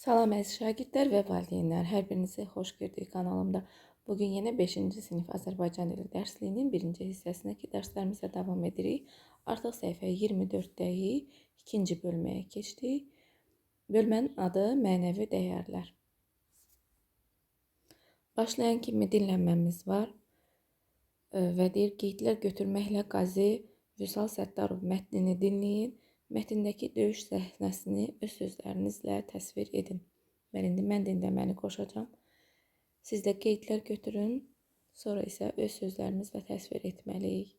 Salam əziz şagirdlər və valideynlər, hər birinizi xoş gördük kanalımda. Bugün yenə 5-ci sinif Azərbaycan dili dərsliyinin 1-ci hissəsindəki dərslərimizə davam edirik. Artıq səhifə 24-dəyik, 2-ci bölməyə keçdik. Bölmənin adı mənəvi dəyərlər. Başlayan kimi dinlənməmiz var və deyir qeydlər götürməklə Qazi Vüsal Səttarov mətnini dinləyin. Mətndəki döyüş səhnəsini öz sözlərinizlə təsvir edin. İndi mən dinləməni qoşacağam. Siz də qeydlər götürün, sonra isə öz sözlərinizlə təsvir etməliyik.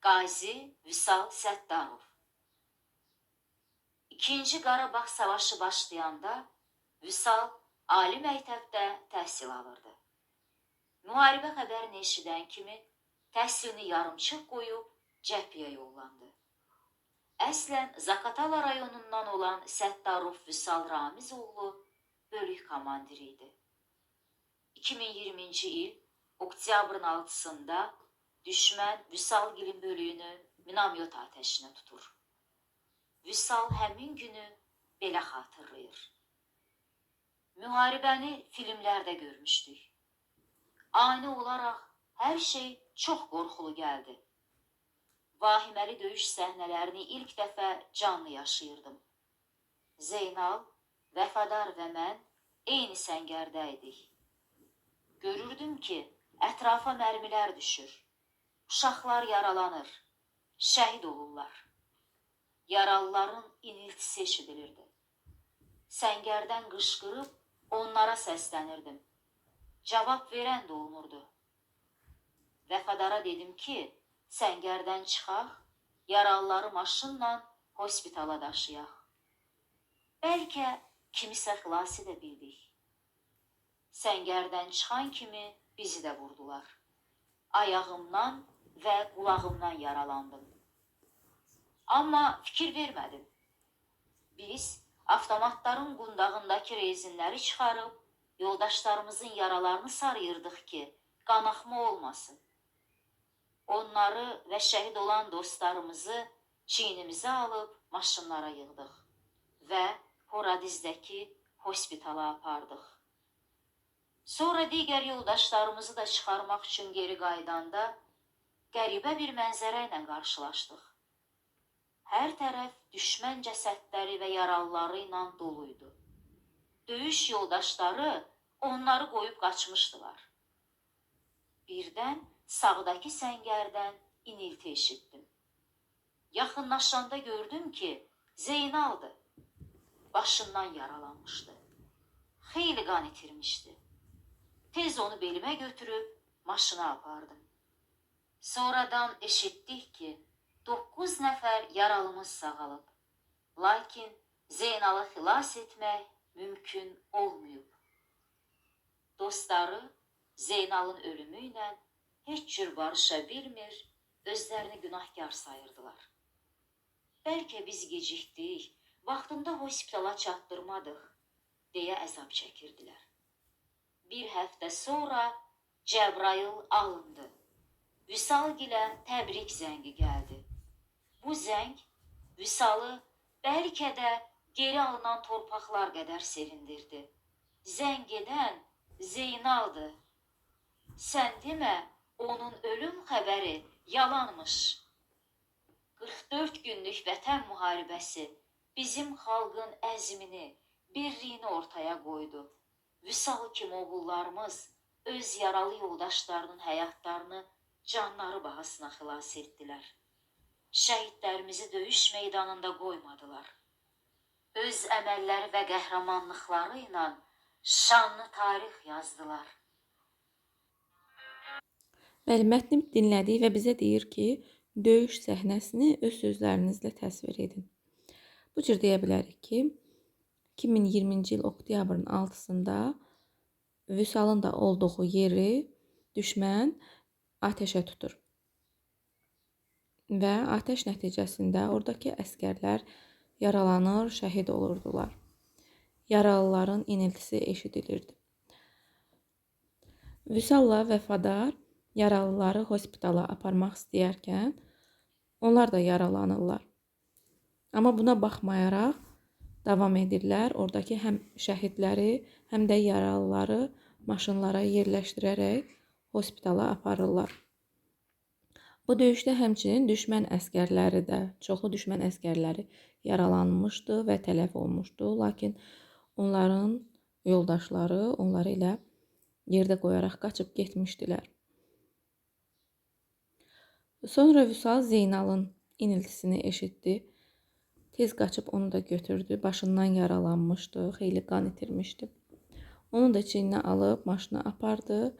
Qazi Vüsal Səttarov. İkinci Qarabağ Savaşı başlayanda Vüsal ali məktəbdə təhsil alırdı. Müharibə xəbərini eşidən kimi təhsilini yarımçıq qoyub cəbhəyə yollandı. Əslən Zaqatala rayonundan olan Səttarov Vüsal Ramizoğlu bölük komandiri idi. 2020-ci il oktyabrın 6-sında düşmən Vüsalgilin bölüyünü minamyot atəşinə tutur. Vüsal həmin günü belə xatırlayır. Müharibəni filmlərdə görmüşdük. Ani olaraq hər şey çox qorxulu gəldi. Vahiməli döyüş səhnələrini ilk dəfə canlı yaşayırdım. Zeynal, Vəfadar və mən eyni səngərdə idik. Görürdüm ki, ətrafa mərmilər düşür. Uşaqlar yaralanır, şəhid olurlar. Yaralıların iniltisi eşidilirdi. Səngərdən qışqırıb onlara səslənirdim. Cavab verən də olmurdu. Vəfadara dedim ki, səngərdən çıxaq, yaralıları maşınla hospitala daşıyaq. Bəlkə kimisə xilas edə bildik. Səngərdən çıxan kimi bizi də vurdular. Ayağımdan və qulağımdan yaralandım. Amma fikir vermədim. Biz avtomatların qundağındakı rezinləri çıxarıb, yoldaşlarımızın yaralarını sarıyırdıq ki, qanaxma olmasın. Onları və şəhid olan dostlarımızı çiynimizə alıb maşınlara yığdıq və Horadizdəki hospitala apardıq. Sonra digər yoldaşlarımızı da çıxarmaq üçün geri qaydanda qəribə bir mənzərə ilə qarşılaşdıq. Hər tərəf düşmən cəsədləri və yaralıları ilə doluydu. Döyüş yoldaşları onları qoyub qaçmışdılar. Birdən sağdakı səngərdən inilti eşitdim. Yaxınlaşanda gördüm ki, Zeynaldı. Başından yaralanmışdı. Xeyli qan itirmişdi. Tez onu belimə götürüb maşına apardım. Sonradan eşitdik ki, 9 nəfər yaralımız sağalıb. Lakin Zeynalı xilas etmək mümkün olmayıb. Dostları Zeynalın ölümü ilə heç cür barışa bilmir, özlərini günahkar sayırdılar. Bəlkə biz gecikdik, vaxtında hospitala çatdırmadıq, deyə əzab çəkirdilər. Bir həftə sonra Cəbrayıl alındı. Vüsalgilə təbrik zəngi gəldi. Bu zəng Vüsalı bəlkə də geri alınan torpaqlar qədər sevindirdi. Zəng edən Zeynaldı. Sən demə, onun ölüm xəbəri yalanmış. 44 günlük vətən müharibəsi bizim xalqın əzmini, birliyini ortaya qoydu. Vüsal kimi oğullarımız öz yaralı yoldaşlarının həyatlarını canları bahasına xilas etdilər. Şəhidlərimizi döyüş meydanında qoymadılar. Öz əməlləri və qəhrəmanlıqları ilə şanlı tarix yazdılar. Bəli, mətni dinlədik və bizə deyir ki, döyüş səhnəsini öz sözlərinizlə təsvir edin. Bu cür deyə bilərik ki, 2020-ci il oktyabrın 6-sında Vüsalın da olduğu yeri düşmən atəşə tutur. Və atəş nəticəsində oradakı əskərlər yaralanır, şəhid olurdular. Yaralıların iniltisi eşidilirdi. Vüsalla Vəfadar yaralıları hospitala aparmaq istəyərkən onlar da yaralanırlar. Amma buna baxmayaraq davam edirlər. Oradakı həm şəhidləri, həm də yaralıları maşınlara yerləşdirərək hospitala aparırlar. Bu döyüşdə həmçinin düşmən əsgərləri də, çoxlu düşmən əsgərləri yaralanmışdı və tələf olmuşdu. Lakin onların yoldaşları onları ilə yerdə qoyaraq qaçıb getmişdilər. Sonra Vüsal Zeynalın iniltisini eşitdi. Tez qaçıb onu da götürdü. Başından yaralanmışdı, xeyli qan itirmişdi. Onu da çiyninə alıb maşına apardı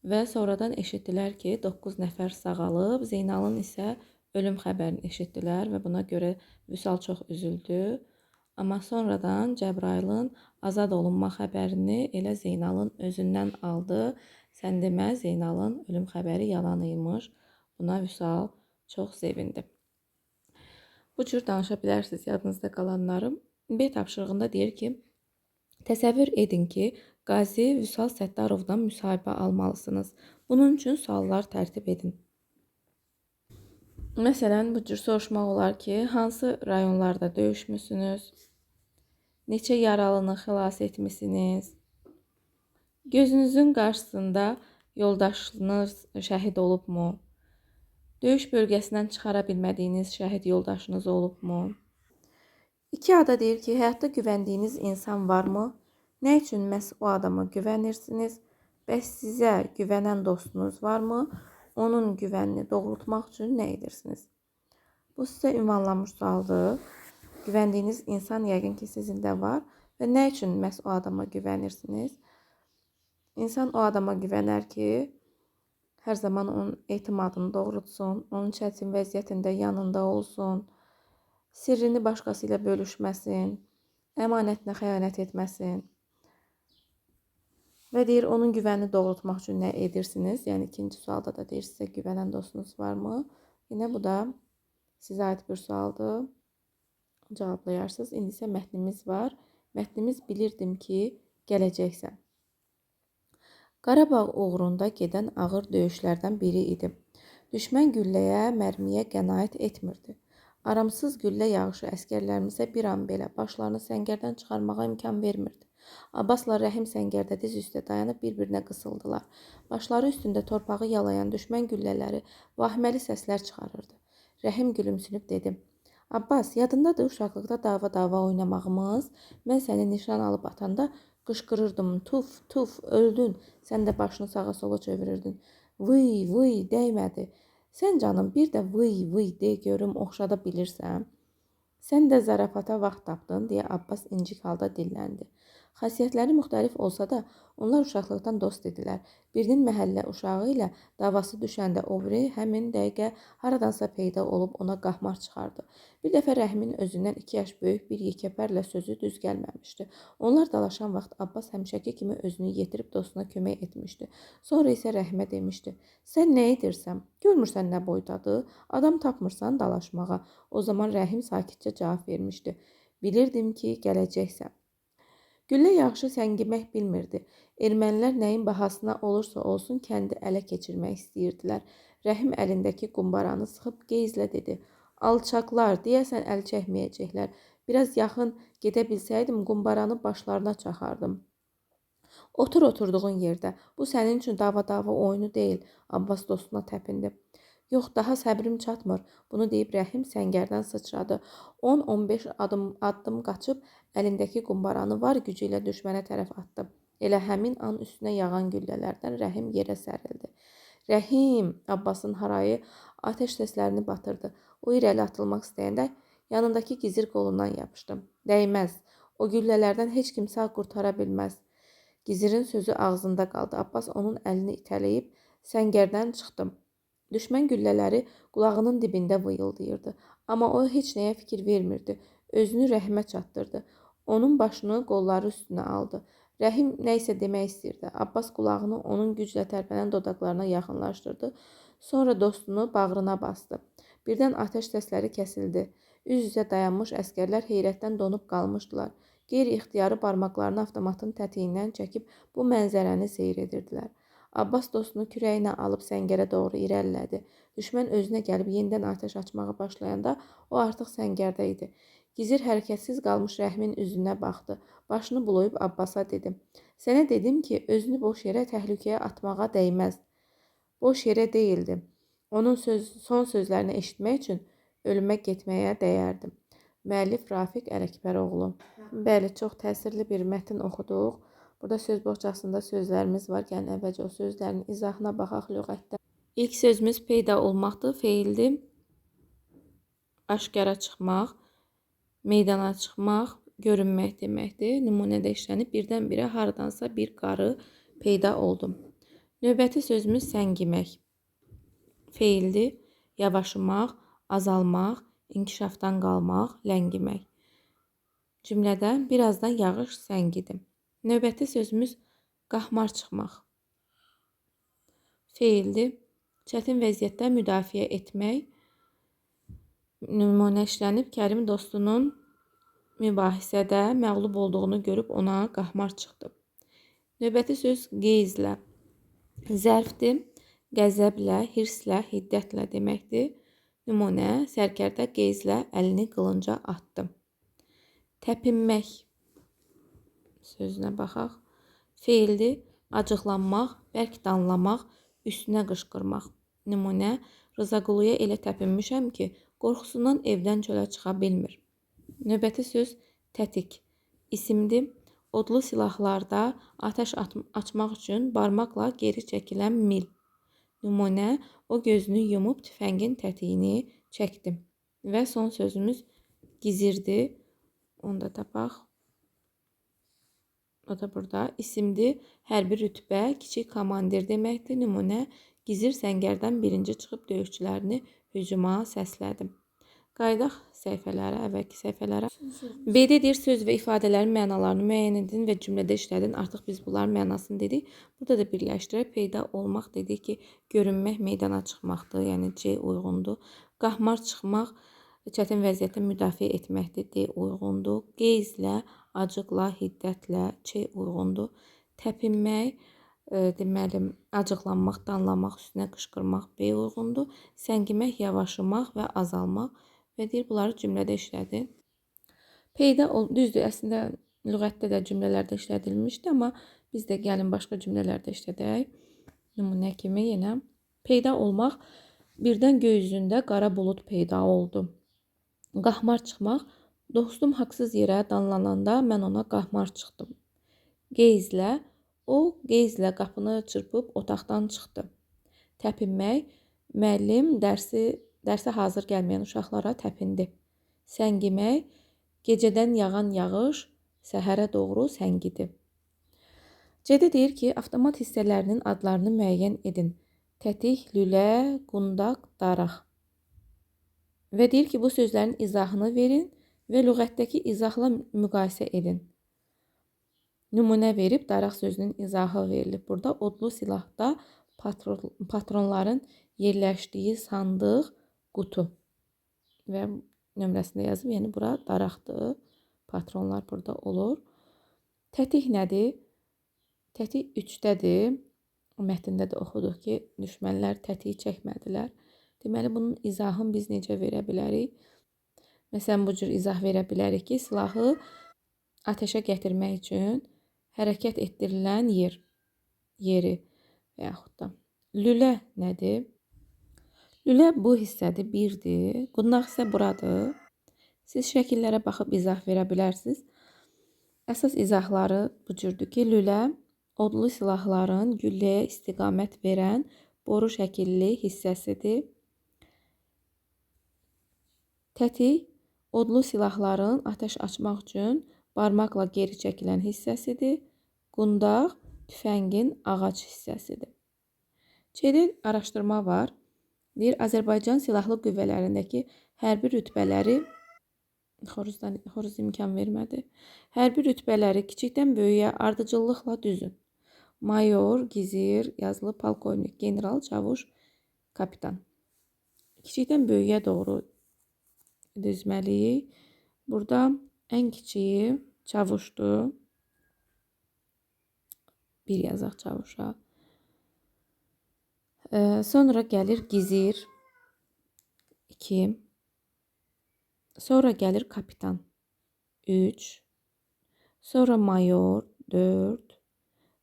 və sonradan eşitdilər ki, 9 nəfər sağalıb, Zeynalın isə ölüm xəbərini eşitdilər və buna görə Vüsal çox üzüldü. Amma sonradan Cəbrayılın azad olunma xəbərini elə Zeynalın özündən aldı. Sən demə, Zeynalın ölüm xəbəri yalan imiş. Buna Vüsal çox sevindi. Bu cür danışa bilərsiniz yadınızda qalanlarım. B tapşırığında deyir ki, təsəvvür edin ki, Qazi Vüsal Səttarovdan müsahibə almalısınız. Bunun üçün suallar tərtib edin. Məsələn, bu cür soruşmaq olar ki, hansı rayonlarda döyüşmüsünüz? Neçə yaralını xilas etmisiniz? Gözünüzün qarşısında yoldaşınız şəhid olubmu? Döyüş bölgəsindən çıxara bilmədiyiniz şəhid yoldaşınız olubmu? 2 ada deyir ki, həyatda güvəndiyiniz insan varmı? Nə üçün məhz o adama güvənirsiniz? Bəs sizə güvənən dostunuz varmı? Onun güvənini doğrultmaq üçün nə edirsiniz? Bu sizə ünvanlanmış sualdır. Güvəndiyiniz insan yəqin ki, sizin də var və nə üçün məhz o adama güvənirsiniz? İnsan o adama güvənər ki, hər zaman onun etimadını doğrultsun, onun çətin vəziyyətində yanında olsun, sirrini başqası ilə bölüşməsin, əmanətinə xəyanət etməsin. Və deyir, onun güvənini doğrultmaq üçün nə edirsiniz? Yəni, ikinci sualda da deyir, sizə güvənən dostunuz varmı? Yine bu da sizə aid bir sualdır. Cavablayarsınız. İndi isə mətnimiz var. Mətnimiz bilirdim ki, gələcəksən. Qarabağ uğrunda gedən ağır döyüşlərdən biri idi. Düşmən gülləyə, mərmiyə qənaət etmirdi. Aramsız güllə yağışı əsgərlərimizə bir an belə başlarını səngərdən çıxarmağa imkan vermirdi. Abbasla Rəhim səngərdə diz üstə dayanıb bir-birinə qısıldılar. Başları üstündə torpağı yalayan düşmən güllələri vahiməli səslər çıxarırdı. Rəhim gülümsünüb dedi: Abbas, yadındadır uşaqlıqda dava oynamağımız? Mən səni nişan alıb atanda qışqırırdım, tuf, tuf, öldün. Sən də başını sağa sola çevirirdin. Vıy, vıy, dəymədi. Sən canım bir də vıy, vıy de görüm oxşada bilirsən. Sən də zarafata vaxt tapdın, deyə Abbas incik halda dilləndi. Xasiyyətləri müxtəlif olsa da, onlar uşaqlıqdan dost idilər. Birinin məhəllə uşağı ilə davası düşəndə o biri həmin dəqiqə haradansa peyda olub ona qahmar çıxardı. Bir dəfə Rəhimin özündən 2 yaş böyük bir yekəpərlə sözü düz gəlməmişdi. Onlar dalaşan vaxt Abbas həmişəki kimi özünü yetirib dostuna kömək etmişdi. Sonra isə Rəhimə demişdi: Sən nə edirsən? Görmürsən nə boydadır? Adam tapmırsan dalaşmağa. O zaman Rəhim sakitcə cavab vermişdi: Bilirdim ki, gələcəksən. Güllə yağışı səngimək bilmirdi. Ermənilər nəyin bahasına olursa olsun kəndi ələ keçirmək istəyirdilər. Rəhim əlindəki qumbaranı sıxıb qeyzlə dedi: Alçaqlar, deyəsən əl çəkməyəcəklər. Biraz yaxın gedə bilsəydim qumbaranı başlarına çaxardım. Otur oturduğun yerdə. Bu sənin üçün dava oyunu deyil. Abbas dostuna təpindi. Yox, daha səbrim çatmır. Bunu deyib Rəhim səngərdən sıçradı. 10-15 addım qaçıb əlindəki qumbaranı var gücü ilə düşmənə tərəf atdı. Elə həmin an üstünə yağan güllələrdən Rəhim yerə sərildi. Rəhim! Abbasın harayı ateş səslərini batırdı. O irəli atılmaq istəyəndə yanındakı gizir qolundan yapışdı. Dəyməz. O güllələrdən heç kim sağ qurtara bilməz. Gizirin sözü ağzında qaldı. Abbas onun əlini itələyib səngərdən çıxdı. Düşmən güllələri qulağının dibində vıyıldayırdı. Amma o heç nəyə fikir vermirdi. Özünü Rəhimə çatdırdı. Onun başını qolları üstünə aldı. Rəhim nə isə demək istəyirdi. Abbas qulağını onun güclə tərpənən dodaqlarına yaxınlaşdırdı. Sonra dostunu bağrına bastı. Birdən ateş səsləri kəsildi. Üz-üzə dayanmış əsgərlər heyrətdən donub qalmışdılar. Qeyri-ixtiyarı barmaqlarını avtomatın tətiyindən çəkib bu mənzərəni seyr edirdilər. Abbas dostunu kürəyinə alıb səngərə doğru irəlilədi. Düşmən özünə gəlib yenidən atəş açmağa başlayanda o artıq səngərdə idi. Gizir hərəkətsiz qalmış Rəhmin üzünə baxdı. Başını bulayıb Abbasa dedi: "Sənə dedim ki, özünü boş yerə təhlükəyə atmağa dəyməz." Boş yerə değildi. Onun son sözlərini eşitmək üçün ölümə getməyə dəyərdi. Müəllif Rafiq Ələkbəroğlu. Bəli, çox təsirli bir mətn oxuduq. Burada söz boğçasında sözlərimiz var. Gəlin əvvəlcə o sözlərin izahına baxaq lüğətdə. İlk sözümüz peyda olmaqdır. Feildir. Aşkara çıxmaq, meydana çıxmaq, görünmək deməkdir. Nümunədə işlənib birdən-birə haradansa bir qarı peyda oldu. Növbəti sözümüz səngimək. Feildir. Yavaşımaq, azalmaq, inkişafdan qalmaq, ləngimək. Cümlədə birazdan yağış səngidim. Növbəti sözümüz qaxmar çıxmaq. Feildir. Çətin vəziyyətdə müdafiə etmək. Nümunə işlənib Kərim dostunun mübahisədə məğlub olduğunu görüb ona qaxmar çıxdı. Növbəti söz qeyzlə. Zərfdir. Qəzəblə, hirslə, hiddətlə deməkdir. Nümunə sərkərdə qeyzlə əlini qılınca atdı. Təpinmək sözünə baxaq. Feildir. Acıqlanmaq, bərk danlamaq, üstünə qışqırmaq. Nümunə Rızaquluya elə təpinmişəm ki, qorxusundan evdən çölə çıxa bilmir. Növbəti söz tətik. İsimdir. Odlu silahlarda atəş açmaq üçün barmaqla geri çəkilən mil. Nümunə o gözünü yumub tüfəngin tətiyini çəkdi. Və son sözümüz gizirdir. Onu da tapaq. O da burada. İsimdir. Hərbi rütbə, kiçik komandir deməkdir. Nümunə gizir səngərdən birinci çıxıb döyüşçülərini hücuma səslədi. Qayıdaq səhifələrə, əvvəlki səhifələrə. B-də deyir, söz və ifadələrin mənalarını müəyyən edin və cümlədə işlədin. Artıq biz bunların mənasını dedik. Burada da birləşdirək. Peyda olmaq dedik ki, görünmək, meydana çıxmaqdır. Yəni C uyğundur. Qaxmar çıxmaq, çətin vəziyyətdə müdafiə etməkdir. D uyğundur. Qeyzlə, acıqla, hiddətlə C uyğundur. Təpinmək, deməli, acıqlanmaq, danlamaq, üstünə qışqırmaq B uyğundur. Səngimək, yavaşımaq və azalmaq. Və deyir, bunları cümlədə işlədin. Peyda düzdür, əslində lüğətdə də cümlələrdə işlədilmişdi, amma biz də gəlin başqa cümlələrdə işlədək. Nümunə kimi yenə. Peyda olmaq, birdən göy üzündə qara bulud peyda oldu. Qaxmar çıxmaq, dostum haqsız yerə danlananda mən ona qaxmar çıxdım. Qeyzlə, o qeyzlə qapını çırpıb otaqdan çıxdı. Təpinmək, müəllim dərsə hazır gəlməyən uşaqlara təpindi. Səngimək, gecədən yağan yağış səhərə doğru səngidi. C-də deyir ki, avtomat hissələrinin adlarını müəyyən edin. Tətik, lülə, qundaq, daraq. Və deyir ki, bu sözlərin izahını verin və lüğətdəki izahla müqayisə edin. Nümunə verib daraq sözünün izahı verilib. Burada odlu silahda patronların yerləşdiyi sandıq, qutu və nömrəsində yazıb, yəni bura daraqdır. Patronlar burada olur. Tətik nədir? Tətik 3-dədir. Mətndə də oxuduq ki, düşmənlər tətik çəkmədilər. Deməli, bunun izahını biz necə verə bilərik? Məsələn, bu cür izah verə bilərik ki, silahı ateşə gətirmək üçün hərəkət etdirilən yeri və yaxud da. Lülə nədir? Lülə bu hissədir, 1-dir. Qundaq isə buradır. Siz şəkillərə baxıb izah verə bilərsiniz. Əsas izahları bu cürdür ki, lülə odlu silahların gülləyə istiqamət verən boru şəkilli hissəsidir. Tətik odlu silahların atəş açmaq üçün barmaqla geri çəkilən hissəsidir. Qundaq tüfəngin ağac hissəsidir. C-də araşdırma var. Deyir, Azərbaycan silahlı qüvvələrindəki hərbi rütbələri, xoruz imkan vermədi. Hərbi rütbələri kiçikdən böyüyə ardıcıllıqla düzün. Mayor, gizir, yazılı polkovnik, general, çavuş, kapitan. Kiçikdən böyüyə doğru düzməliyik. Burada ən kiçiyi çavuşdur. Bir yazaq çavuşa. Sonra gəlir Gizir 2. Sonra gəlir Kapitan 3. Sonra Mayor 4.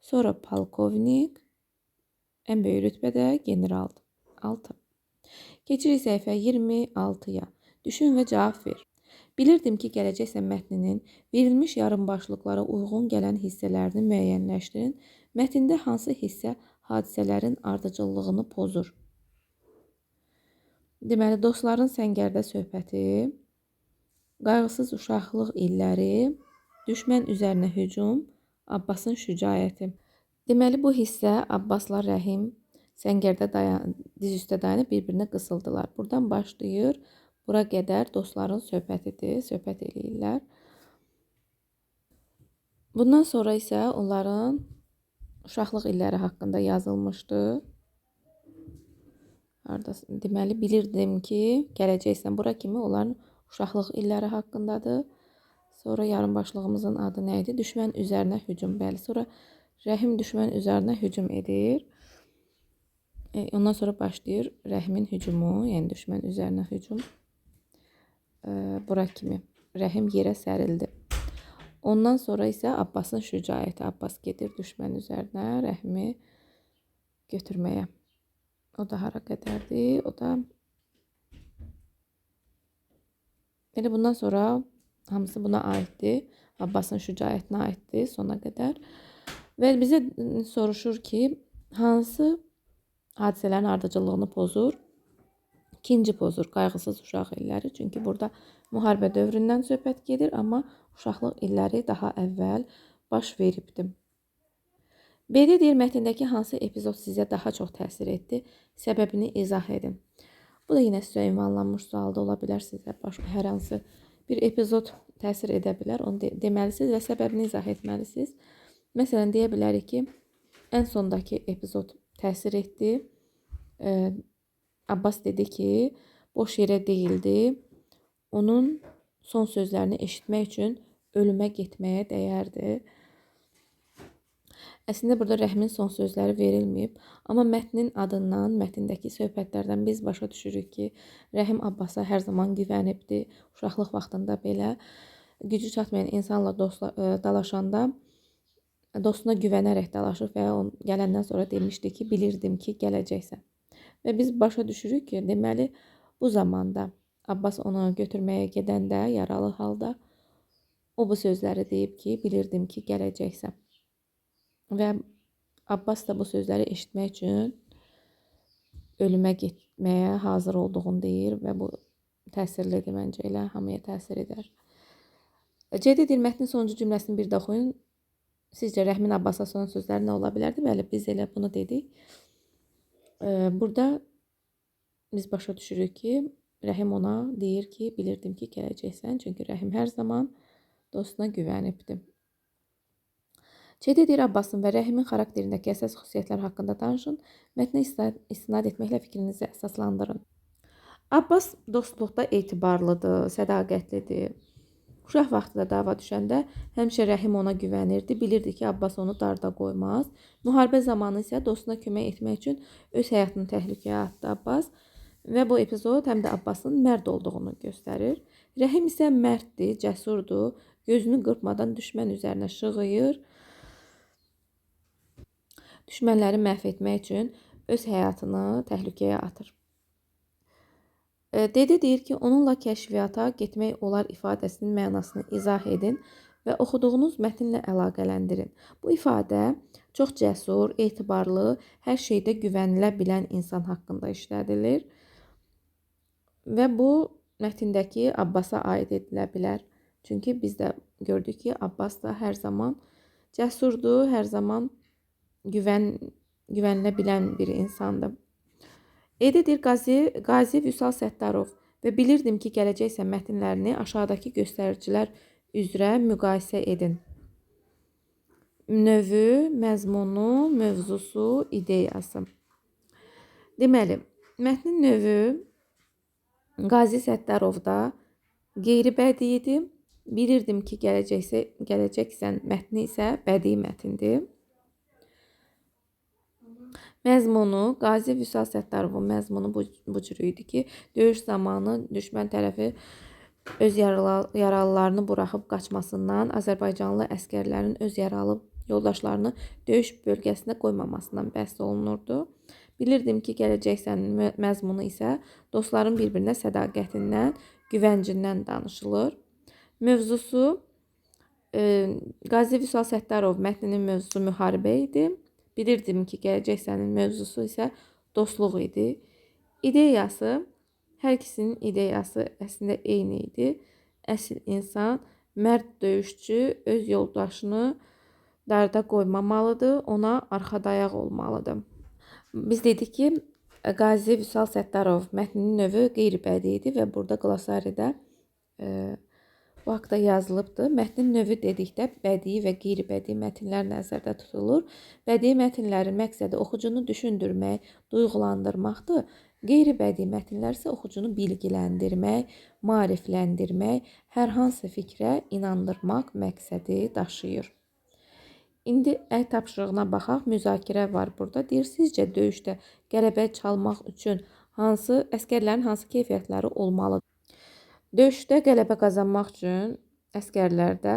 Sonra Polkovnik. Ən böyük rütbədə generaldır 6. Keçirik səhifə 26-ya. Düşün və cavab ver. Bilirdim ki, gələcək mətninin verilmiş yarımbaşlıqlara uyğun gələn hissələrini müəyyənləşdirin. Mətndə hansı hissə hadisələrin ardıcıllığını pozur? Deməli, dostların səngərdə söhbəti, qayğısız uşaqlıq illəri, düşmən üzərinə hücum, Abbasın şücaəti. Deməli, bu hissə Abbasla Rəhim səngərdə diz üstə dayanıb bir-birinə qısıldılar. Buradan başlayır. Bura qədər dostların söhbətidir, söhbət eləyirlər. Bundan sonra isə onların uşaqlıq illəri haqqında yazılmışdı. Deməli, bilirdim ki, gələcəksən. Bura kimi onların uşaqlıq illəri haqqındadır. Sonra yarımbaşlığımızın adı nə idi? Düşmən üzərinə hücum. Bəli, sonra Rəhim düşmən üzərinə hücum edir. Ondan sonra başlayır Rəhimin hücumu, yəni düşmən üzərinə hücum. Bura kimi. Rəhim yerə sərildi. Ondan sonra isə Abbasın şücaəti. Abbas gedir düşmən üzərinə Rəhimi götürməyə. O da hara qədərdir? O da elə bundan sonra hamısı buna aiddir. Abbasın şücaətinə aiddir sona qədər. Və bizə soruşur ki, hansı hadisələrin ardıcıllığını pozur? İkinci pozur qayğısız uşaq illəri. Çünki burada müharibə dövründən söhbət gedir, amma uşaqlıq illəri daha əvvəl baş veribdir. B-də deyir, mətndəki hansı epizod sizə daha çox təsir etdi? Səbəbini izah edin. Bu da yenə sizə ünvanlanmış sualda ola bilər. Sizə başqa hər hansı bir epizod təsir edə bilər. Onu deməlisiniz və səbəbini izah etməlisiniz. Məsələn, deyə bilərik ki, ən sondakı epizod təsir etdi. Abbas dedi ki, boş yerə deyildi. Onun son sözlərini eşitmək üçün ölümə getməyə dəyərdi. Əslində burada Rəhimin son sözləri verilməyib. Amma mətnin adından, mətndəki söhbətlərdən biz başa düşürük ki, Rəhim Abbasa hər zaman güvənibdi. Uşaqlıq vaxtında belə gücü çatmayan insanla dalaşanda dostuna güvənərək dalaşır və o gələndən sonra demişdi ki, bilirdim ki, gələcəksən. Və biz başa düşürük ki, deməli, bu zamanda Abbas onu götürməyə gedəndə, yaralı halda, o bu sözləri deyib ki, bilirdim ki, gələcəksən. Və Abbas da bu sözləri eşitmək üçün ölümə getməyə hazır olduğunu deyir və bu təsirlidir məncə, elə hamıya təsir edər. C-də deyir, mətnin sonuncu cümləsini bir də oxuyun. Sizcə Rəhmin Abbasa son sözləri nə ola bilərdi? Bəli, biz elə bunu dedik. Burada biz başa düşürük ki, Rəhim ona deyir ki, bilirdim ki, gələcəksən. Çünki Rəhim hər zaman dostuna güvənibdir. C-də deyir, Abbasın və Rəhimin xarakterindəki əsas xüsusiyyətlər haqqında danışın. Mətnə istinad etməklə fikrinizi əsaslandırın. Abbas dostluqda etibarlıdır, sədaqətlidir. Uşaq vaxtında dava düşəndə həmişə Rəhim ona güvənirdi. Bilirdi ki, Abbas onu darda qoymaz. Müharibə zamanı isə dostuna kömək etmək üçün öz həyatını təhlükəyə atdı Abbas. Və bu epizod həm də Abbasın mərd olduğunu göstərir. Rəhim isə mərddir, cəsurdur. Gözünü qırpmadan düşmən üzərinə şığıyır. Düşmənləri məhv etmək üçün öz həyatını təhlükəyə atır. Dede deyir ki, onunla kəşfiyyata getmək olar ifadəsinin mənasını izah edin və oxuduğunuz mətnlə əlaqələndirin. Bu ifadə çox cəsur, etibarlı, hər şeydə güvənilə bilən insan haqqında işlədilir. Və bu mətndəki Abbasa aid edilə bilər. Çünki biz də gördük ki, Abbas da hər zaman cəsurdur, hər zaman güvənilə bilən bir insandır. Ededir Qazi Vüsal Səttarov və bilirdim ki, gələcəksən mətnlərini aşağıdakı göstəricilər üzrə müqayisə edin. Növü, məzmunu, mövzusu, ideyası. Deməli, mətnin növü Qazi Səttarovda qeyri-bədii idi. Bilirdim ki, gələcəksən mətni isə bədii mətindir. Məzmunu Qazi Vüsal Səttarovun məzmunu bu cür idi ki, döyüş zamanı düşmən tərəfi öz yaralılarını buraxıb qaçmasından, Azərbaycanlı əsgərlərin öz yaralı yoldaşlarını döyüş bölgəsinə qoymamasından bəhs olunurdu. Bilirdim ki, gələcəksənin məzmunu isə dostların bir-birinə sədaqətindən, güvəncindən danışılır. Mövzusu Qazi Vüsal Səttarov mətninin mövzusu müharibə idi. Bilirdim ki, gələcəksənin mövzusu isə dostluq idi. İdeyası, hər ikisinin ideyası əslində eyni idi. Əsl insan, mərd döyüşçü öz yoldaşını darda qoymamalıdır, ona arxadayaq olmalıdır. Biz dedik ki, Qazi Vüsal Səttarov mətninin növü qeyri-bədii idi və burada qlosaridə bu haqda yazılıbdır. Mətnin növü dedikdə bədii və qeyri-bədii mətnlər nəzərdə tutulur. Bədii mətnlərin məqsədi oxucunu düşündürmək, duyğulandırmaqdır. Qeyri-bədii mətnlər isə oxucunu bilgiləndirmək, maarifləndirmək, hər hansı fikrə inandırmaq məqsədi daşıyır. İndi əl tapşırığına baxaq. Müzakirə var burada. Deyir, sizcə döyüşdə qələbə çalmaq üçün əsgərlərin hansı keyfiyyətləri olmalıdır? Döyüşdə qələbə qazanmaq üçün əsgərlərdə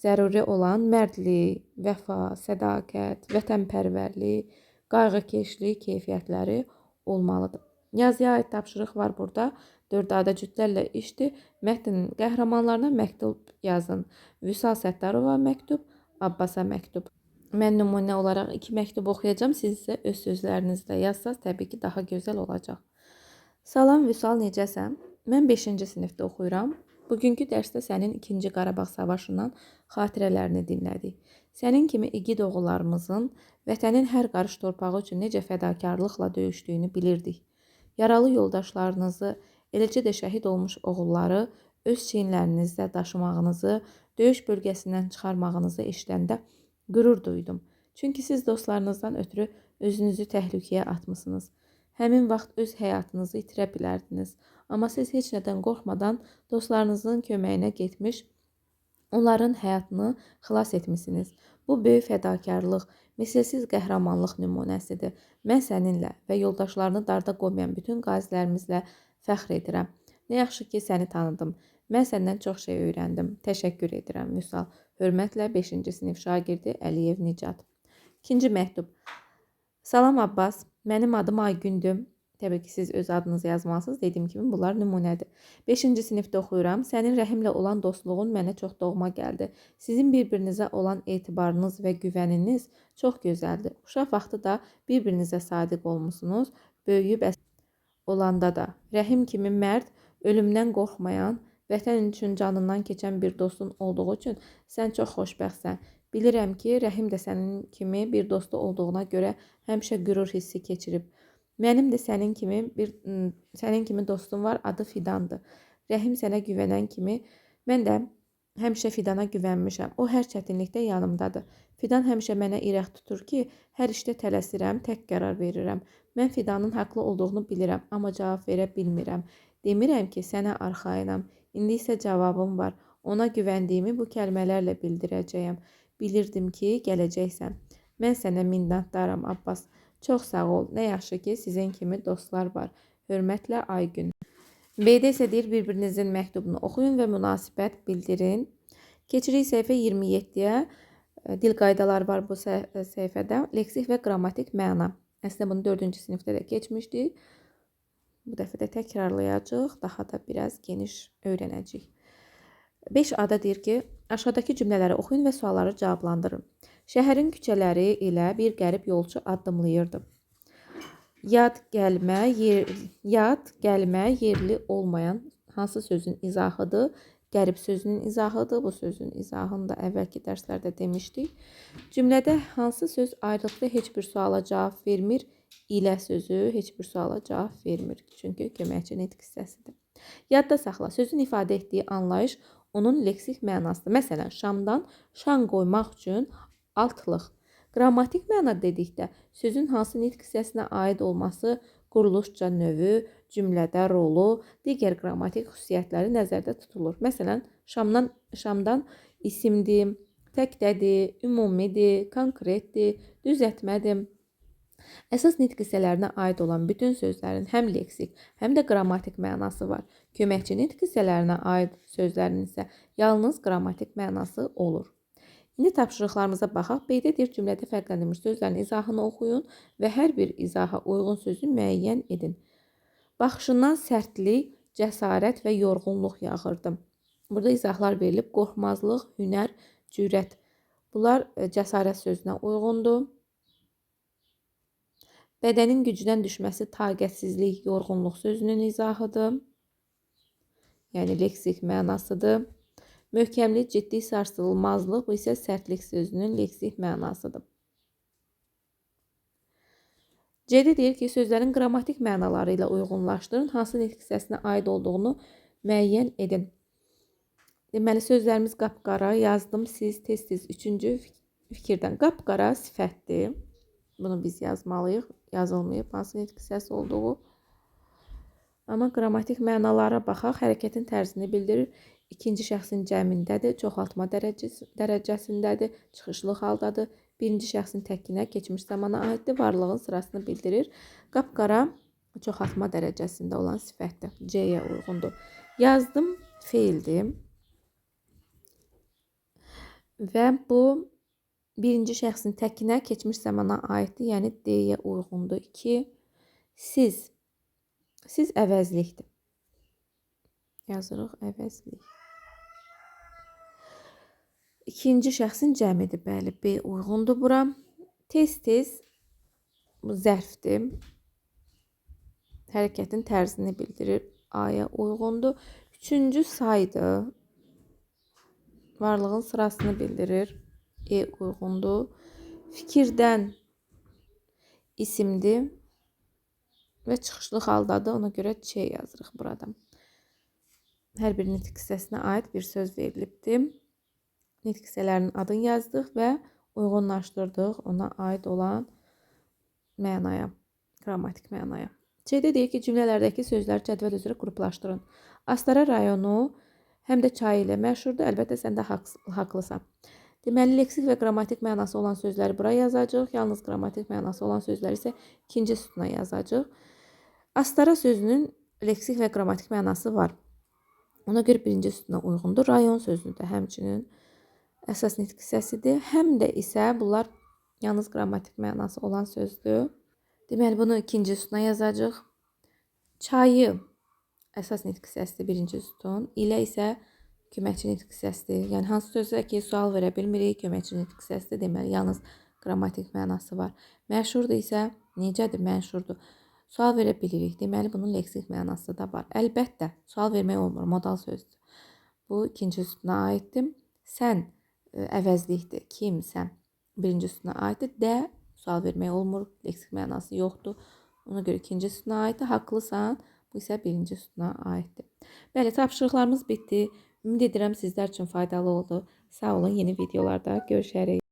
zəruri olan mərdlik, vəfa, sədaqət, vətənpərvərlik, qayğıkeşlik keyfiyyətləri olmalıdır. Yazıya aid tapşırıq var burada. 4 ada cütlərlə işdir. Mətnin qəhrəmanlarına məktub yazın. Vüsal Səttarova məktub, Abbasa məktub. Mən nümunə olaraq 2 məktub oxuyacağım. Siz isə öz sözlərinizlə yazsaz təbii ki, daha gözəl olacaq. Salam Vüsal, necəsən? Mən 5-ci sinifdə oxuyuram. Bugünkü dərsdə sənin 2-ci Qarabağ savaşından xatirələrini dinlədik. Sənin kimi igid oğullarımızın vətənin hər qarış torpağı üçün necə fədakarlıqla döyüşdüyünü bilirdik. Yaralı yoldaşlarınızı, eləcə də şəhid olmuş oğulları öz çiyinlərinizdə daşımağınızı, döyüş bölgəsindən çıxarmağınızı eşidəndə qürur duydum. Çünki siz dostlarınızdan ötürü özünüzü təhlükəyə atmısınız. Həmin vaxt öz həyatınızı itirə bilərdiniz. Amma siz heç nədən qorxmadan dostlarınızın köməyinə getmiş, onların həyatını xilas etmisiniz. Bu böyük fədakarlıq, misilsiz qəhrəmanlıq nümunəsidir. Mən səninlə və yoldaşlarını darda qoymayan bütün qazilərimizlə fəxr edirəm. Nə yaxşı ki, səni tanıdım. Mən səndən çox şey öyrəndim. Təşəkkür edirəm, Vüsal. Hörmətlə 5-ci sinif şagirdi Əliyev Nicat. 2-ci məktub. Salam Abbas, mənim adım Aygündür. Təbii ki, siz öz adınızı yazmalısınız. Dediyim kimi, bunlar nümunədir. 5-ci sinifdə oxuyuram. Sənin Rəhimlə olan dostluğun mənə çox doğma gəldi. Sizin bir-birinizə olan etibarınız və güvəniniz çox gözəldir. Uşaq vaxtı da bir-birinizə sadiq olmusunuz. Böyüyüb olanda da. Rəhim kimi mərd, ölümdən qorxmayan, vətən üçün canından keçən bir dostun olduğu üçün sən çox xoşbəxtsən. Bilirəm ki, Rəhim də sənin kimi bir dostu olduğuna görə həmişə qürur hissi keçirib. Mənim də sənin kimi dostum var, adı Fidandır. Rəhim sənə güvənən kimi mən də həmişə Fidana güvənmişəm. O hər çətinlikdə yanımdadır. Fidan həmişə mənə irəq tutur ki, hər işdə tələsirəm, tək qərar verirəm. Mən Fidanın haqlı olduğunu bilirəm, amma cavab verə bilmirəm. Demirəm ki, sənə arxayınam. İndi isə cavabım var. Ona güvəndiyimi bu kəlmələrlə bildirəcəyəm. Bilirdim ki, gələcəksən. Mən sənə minnətdaram, Abbas. Çox sağ ol. Nə yaxşı ki, sizin kimi dostlar var. Hörmətlə Aygün. B-də isə deyir, bir-birinizin məktubunu oxuyun və münasibət bildirin. Keçirik səhifə 27-yə. Dil qaydaları var bu səhifədə. Leksik və qrammatik məna. Əslində bunu 4-cü sinifdə də keçmişdik. Bu dəfə də təkrarlayacaq. Daha da biraz geniş öyrənəcəyik. 5A-da deyir ki, aşağıdakı cümlələri oxuyun və sualları cavablandırın. Şəhərin küçələri ilə bir qərib yolçu addımlayırdı. Yad, gəlmə, yerli olmayan hansı sözün izahıdır? Qərib sözünün izahıdır. Bu sözün izahını da əvvəlki dərslərdə demişdik. Cümlədə hansı söz ayrılıqda heç bir suala cavab vermir? İlə sözü heç bir suala cavab vermir. Çünki köməkçi nitq hissəsidir. Yadda saxla, sözün ifadə etdiyi anlayış onun leksik mənasıdır. Məsələn, şamdan şan qoymaq üçün altlıq. Qrammatik məna dedikdə sözün hansı nitq hissəsinə aid olması, quruluşca növü, cümlədə rolu, digər qrammatik xüsusiyyətləri nəzərdə tutulur. Məsələn, şamdan isimdir, təkdədir, ümumidir, konkretdir, düzəltmədir. Əsas nitq hissələrinə aid olan bütün sözlərin həm leksik, həm də qrammatik mənası var. Köməkçi nitq hissələrinə aid sözlərin isə yalnız qrammatik mənası olur. İndi tapşırıqlarımıza baxaq. B'də deyir, cümlədə fərqləndirilmiş sözlərin izahını oxuyun və hər bir izaha uyğun sözü müəyyən edin. Baxışından sərtlik, cəsarət və yorğunluq yağırdı. Burada izahlar verilib. Qorxmazlıq, hünər, cürət. Bunlar cəsarət sözünə uyğundur. Bədənin gücdən düşməsi taqətsizlik, yorğunluq sözünün izahıdır. Yəni leksik mənasıdır. Möhkəmlik, ciddi sarsılmazlıq, bu isə sərtlik sözünün leksik mənasıdır. C'də deyir ki, sözlərin qrammatik mənaları ilə uyğunlaşdırın, hansı nitq hissəsinə aid olduğunu müəyyən edin. Deməli, sözlərimiz qapqara, yazdım, siz, tez-tez. Üçüncü fikirdən qapqara sifətdir. Bunu biz yazmalıyıq, yazılmayıb, hansı nitq hissəsi olduğu. Amma qrammatik mənalara baxaq, hərəkətin tərzini bildirir. İkinci şəxsin cəmindədir, çoxaltma dərəcəsindədir, çıxışlı haldadır. Birinci şəxsin təkinə, keçmiş zamana aiddir, varlığın sırasını bildirir. Qapqara çoxaltma dərəcəsində olan sifətdir, C-yə uyğundur. Yazdım, feildir. Və bu birinci şəxsin təkinə, keçmiş zamana aiddir, yəni D-yə uyğundur. 2. Siz əvəzlikdir. Yazırıq, əvəzlik. İkinci şəxsin cəmidir, bəli, B uyğundur bura. Tez-tez zərfdir. Hərəkətin tərzini bildirir, A-ya uyğundur. Üçüncü saydır. Varlığın sırasını bildirir, E uyğundur. Fikirdən isimdir və çıxışlı haldadır, ona görə Ç yazırıq burada. Hər bir nitq hissəsinə aid bir söz verilibdir. Nitq hissələrinin adını yazdıq və uyğunlaşdırdıq ona aid olan mənaya, qrammatik mənaya. C-də deyir ki, cümlələrdəki sözləri cədvəl üzrə qruplaşdırın. Astara rayonu həm də çayı ilə məşhurdur, əlbəttə sən də haqlısan. Deməli, leksik və qrammatik mənası olan sözləri bura yazacaq, yalnız qrammatik mənası olan sözləri isə ikinci sütuna yazacaq. Astara sözünün leksik və qrammatik mənası var. Ona görə birinci sütuna uyğundur. Rayon sözünü də həmçinin əsas nitq hissəsidir. Həm də isə bunlar yalnız qrammatik mənası olan sözdür. Deməli, bunu ikinci sütuna yazacaq. Çayı əsas nitq hissəsidir, birinci sütun. İlə isə köməkçi nitq hissəsidir. Yəni, hansı sözdə ki, sual verə bilmirik, köməkçi nitq hissəsidir. Deməli, yalnız qrammatik mənası var. Məşhurdur isə necədir? Məşhurdur. Sual verə bilirik. Deməli, bunun leksik mənası da var. Əlbəttə, sual vermək olmur, modal sözdür. Bu, ikinci sütuna aiddir. Sən əvəzlikdir. Kimsən? Birinci sütuna aiddir. D, sual vermək olmur, leksik mənası yoxdur. Ona görə ikinci sütuna aiddir. Haqlısan, bu isə birinci sütuna aiddir. Bəli, tapşırıqlarımız bitdi. Ümid edirəm sizlər üçün faydalı oldu. Sağ olun, yeni videolarda görüşərik.